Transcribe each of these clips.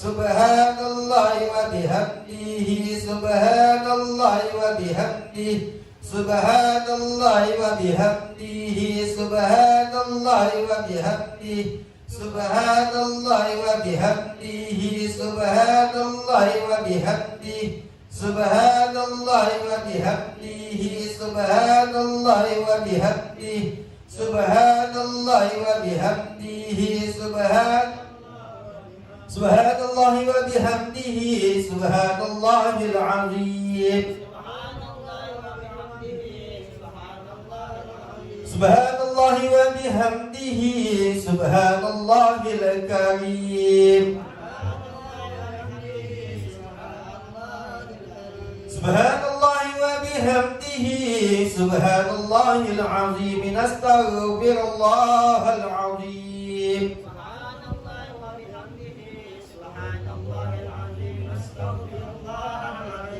Subhanallah wa bihamdihi Subhanallah wa bihamdihi Subhanallah wa bihamdihi Subhanallah wa bihamdihi Subhanallah wa bihamdihi Subhanallah wa bihamdihi Subhanallah wa bihamdihi Subhanallah wa bihamdihi Subhanallah wa bihamdihi Subhanallah wa bihamdihi Subhanallahil azim Subhanallah wa bihamdihi Subhanallahil karim Subhanallah wa bihamdihi Subhanallahil azim Nastaghfirullahal azim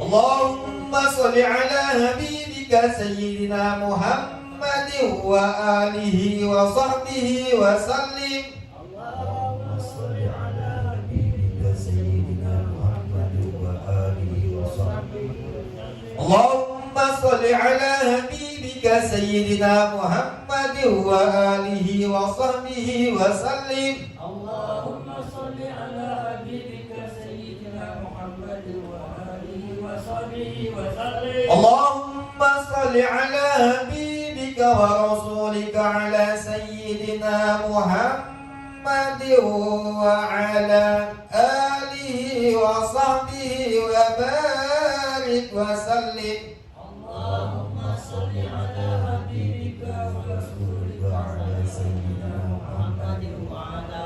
Allahumma salli ala habibika Sayyidina Muhammad wa alihi wa sahbihi wa sallim Allahumma salli ala habibika Sayyidina Muhammad wa alihi wa sahbihi Allahumma salli ala habibika Sayyidina Muhammad wa alihi wa sahbihi wa sallim Allahumma salli ala habibika Sayyidina Muhammad wa alihi wa sahbihi wa sallim Allahumma salli ala habibika wa rasulika ala Sayyidina Muhammad wa ala alihi wa sahbihi wa barik wa sallim Allahumma salli ala habibika wa rasulika ala Sayyidina Muhammad wa ala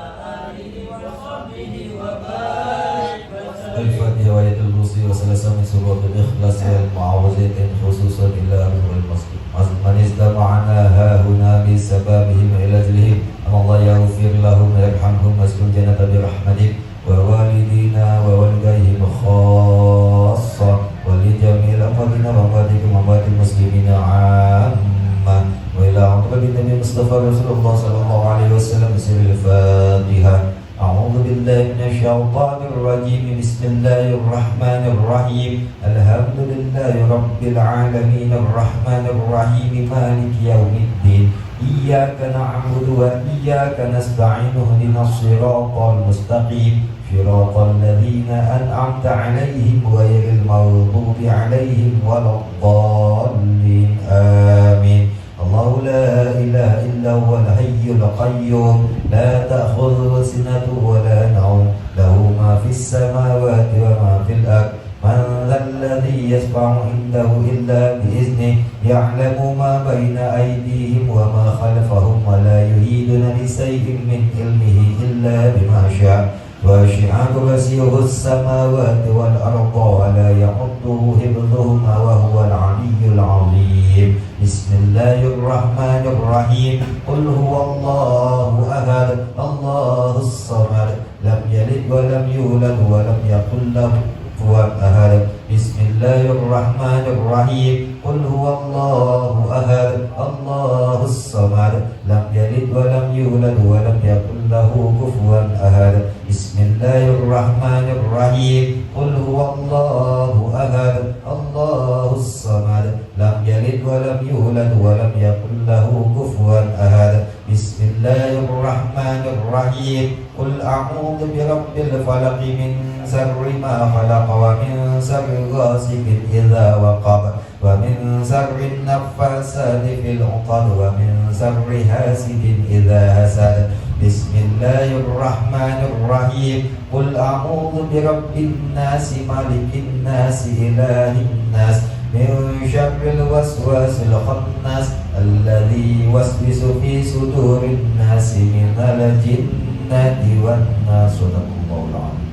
alihi wa sahbihi wa barik wa sallim Al-Fatihah wa ayatul kursi wa salasam min suratul ikhlas wal mu'awwidhatain khususan ila ruhul masjid man istama'ana hahuna bi sababihim ila ajlihim Allah yaghfir lahum yarhamhum waskun jannata bi rahmatik wa walidina wa walidayhim khassa wa li jami'il amwatina wa amwatikum wa amwatil muslimina amma wa ila uqbatin nabi Mustafa Rasulullah sallallahu alaihi wasallam bismillahil Fatihah A'udzu billahi minasy syaithanir rajim Bismillahir rahmanir rahim Alhamdulillahi rabbil alamin arrahmanir rahim maliki yaumiddin Iyyaka na'budu wa iyyaka nasta'in ihdinas siratal mustaqim siratal ladzina an'amta 'alaihim ghairil maghdubi 'alaihim waladdallin amin Allahu la ilaha illa huwal hayyul qayyum la ta'khudhuhu sinatun wa la nawm lahu ma fis samawati wa ma fil ardh من ذا الذي يشفع عنده إلا بإذنه يعلم ما بين أيديهم وما خلفهم ولا يحيطون بشيء من علمه إلا بما شاء وسع كرسيه السماوات والأرض ولا يحوطه حفظهما وهو العلي العظيم بسم الله الرحمن الرحيم قل هو الله أحد الله الصمد لم يلد ولم يولد ولم يكن له كفوا أحد بسم الله الرحمن الرحيم قل هو الله أحد الله الصمد لم يلد ولم يولد ولم يكن له كفوا أحد بسم الله الرحمن الرحيم قل هو الله أحد الله الصمد لم يلد ولم يولد ولم يكن له كفوا أحد بسم الله الرحمن الرحيم قل أعوذ برب الفلق من شر ما خلق ومن شر غاسق إذا وقب ومن شر النفاثات في العقد ومن شر حاسد إذا حسد بسم الله الرحمن الرحيم قل أعوذ برب الناس ملك الناس إله الناس من شر الوسواس الخناس الذي يوسوس في صدور الناس من الجنة والناس صدق الله العظيم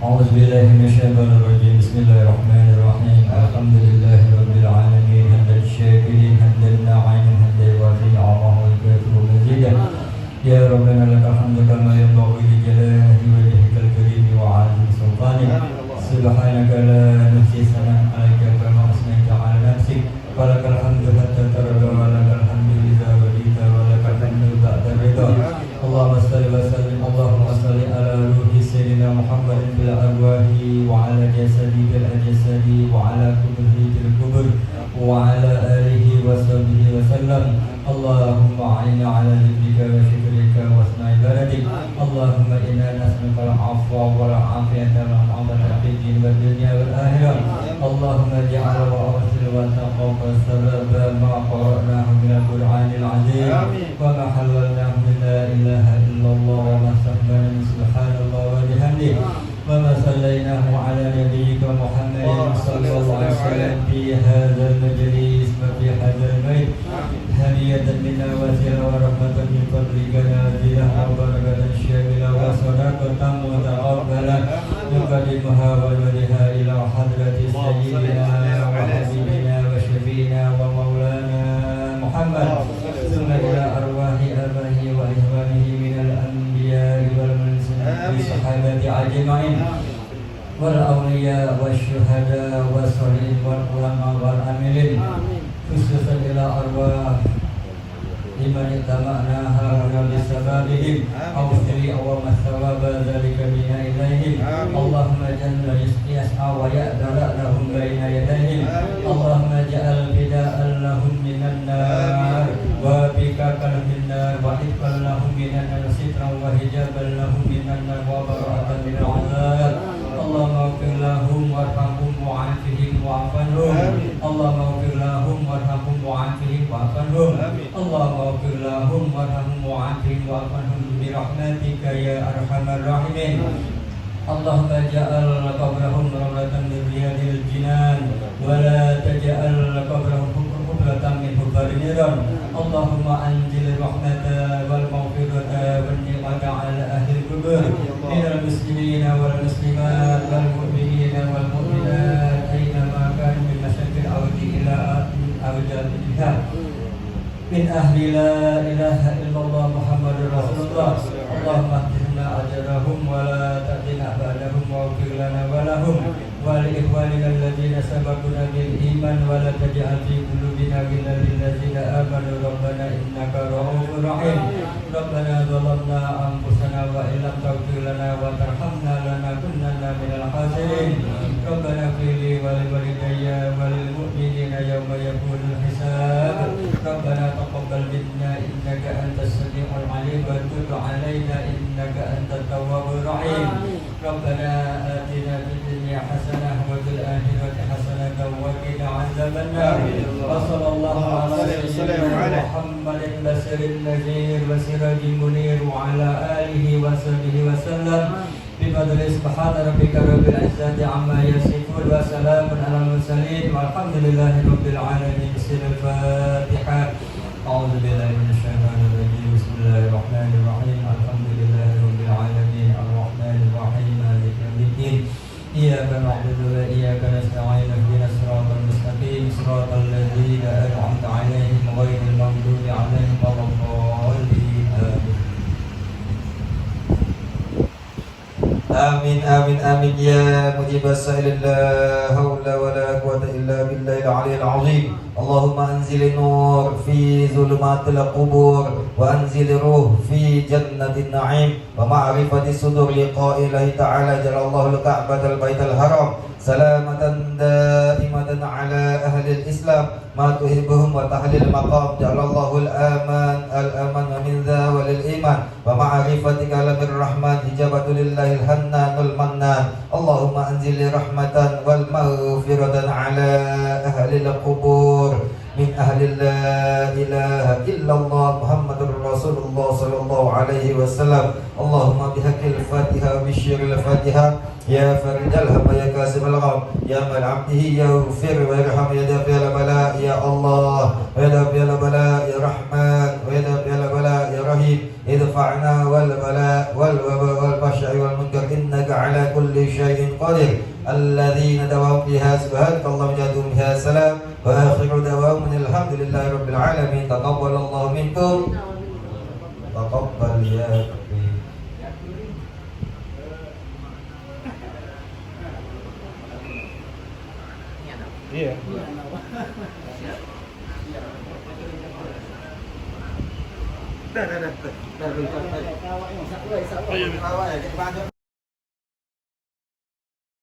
أعوذ بالله من الشيطان الرجيم بسم الله الرحمن الرحيم الحمد لله رب العالمين حمد الشاكرين حمد الناعمين حمد الوافي نعمه ويكافئ مزيدا يا ربنا لك الحمد كما ينبغي لجلاله وجهك الكريم وعظيم سلطانك سبحانك لا نحصي ثناء عليك كما أثنيت على نفسك فلك الحمد حتى ترضى ولك الحمد إذا رضيت ولك الحمد بعد الرضا اللهم صل وسلم في الأرواح وعلى جسدي في الأجساد وعلى كبره في الكبر وعلى آله وصحبه وسلم. اللهم أعنا على ذكرك وشكرك وحسن عبادتك. اللهم إنا نسألك العفو والعافية والعافية في الدين والدنيا والآخرة. اللهم اجعل وأوصل وتقوى السبب ما قرأناه من القرآن العظيم وما حللناه من لا إله إلا الله وما استحبنا من سبحان الله وبحمده وما صليناه على نبيك محمد صلى الله عليه وسلم في هذا المجلس وفي هذا البيت هدية منا وسيلة ورحمة من فضلك نازلة وبركة شاملة وصدقة متقبلة نقدمها ونودها إلى حضرة سيدنا وحبيبنا وشفينا ومولانا محمد ثم إلى أرواح آبائه وإخوانه من الأنبياء والمرسلين والصحابة أجمعين والأولياء والشهداء والصالحين والعلماء والعاملين خصوصا إلى أرواح لمن اتبعناها هنا بسببهم أو سري أو ما الثواب ذلك بنا إليهم. اللهم اجعل يسعى ويأذن لهم بين يديهم. اللهم اجعل فداء لهم من النار وبكاكا من النار وإذكا لهم من النار سترا وحجابا لهم من النار وبراءة من العذاب. اللهم اغفر لهم وارحمهم وعافهم واعف عنهم. اللهم اغفر لهم وارحمهم وعافهم واعف عنهم. اللهم اغفر لهم وارحمهم وعافهم واعف عنهم برحمتك يا أرحم الراحمين. اللهم اجعل قبرهم روضة من رياض الجنان ولا تجعل قبرهم حفرة من حفر النيران. اللهم أنزل الرحمة والمغفرة والنعمة على أهل القبور من المسلمين والمسلمات والمؤمنين والمؤمنات أينما كانوا من مشرق الأرض إلى أرجائها من أهل لا إله إلا الله محمد رسول الله. اللهم اهدنا أجرهم ولا تأتنا بعدهم واغفر لنا ولهم ولإخواننا الذين سبقونا بالإيمان ولا تجعل في قلوبنا غلا للذين آمنوا ربنا إنك رؤوف رحيم. ربنا ظلمنا أنفسنا وإن لم تغفر لنا وترحمنا لنكونن من الخاسرين. ربنا اغفر لي ولوالدي وللمؤمنين يوم يقوم الحساب. ربنا تقبل منا إنك أنت السميع العليم وتب علينا إنك أنت التواب الرحيم. ربنا آتنا في الدنيا حسنة وفي الآخرة حسنة وقنا عذاب النار. وصلى الله على سيدنا محمد البشير النذير وسراج المنير وعلى آله وصحبه وسلم بفضل سبحان ربك رب العزة عما يصفون وسلام على المرسلين والحمد لله رب العالمين. بسم الفاتحة. أعوذ بالله من الشيطان الرجيم. بسم الله الرحمن الرحيم. الحمد لله رب العالمين الرحمن الرحيم مالك يوم الدين. إياك نعبد وإياك نستعين اهدنا الصراط المستقيم صراط الذين أنعمت عليهم غير المغضوب عليهم ولا الضالين. آمين آمين آمين يا مجيب السائل لا حول ولا قوة إلا بالله العلي العظيم. اللهم أنزل النور في ظلمات القبور وأنزل الروح في جنة النعيم ومعرفة صدور لقاء الله تعالى. جل الله الكعبة البيت الحرام سلامة دائمة على أهل الإسلام ما تحبهم وتحليل المقام. جعل الله الأمان ومن ذا وللإيمان ومعرفتك لم الرحمن إجابة لله الحنان المنان. اللهم أنزل رحمة والمغفرة على أهل القبور من أهل لا إله إلا الله محمد رسول الله صلى الله عليه وسلم. اللهم بحق الفاتحة وبشر الفاتحة يا فرج الهم يا كاسب الغم يا من عبده يغفر ويرحم يا دافع البلاء يا الله ويا دافع البلاء يا رحمن ويا دافع البلاء يا رحيم. ادفعنا والبلاء والوباء والبشع والمنكر إنك على كل شيء قدير. الذين دوام فيها سبحانك اللهم جادهم بها سلام وآخر دوام الحمد لله رب العالمين. تقبل الله منكم تقبل يا ربي. Iya. Dah.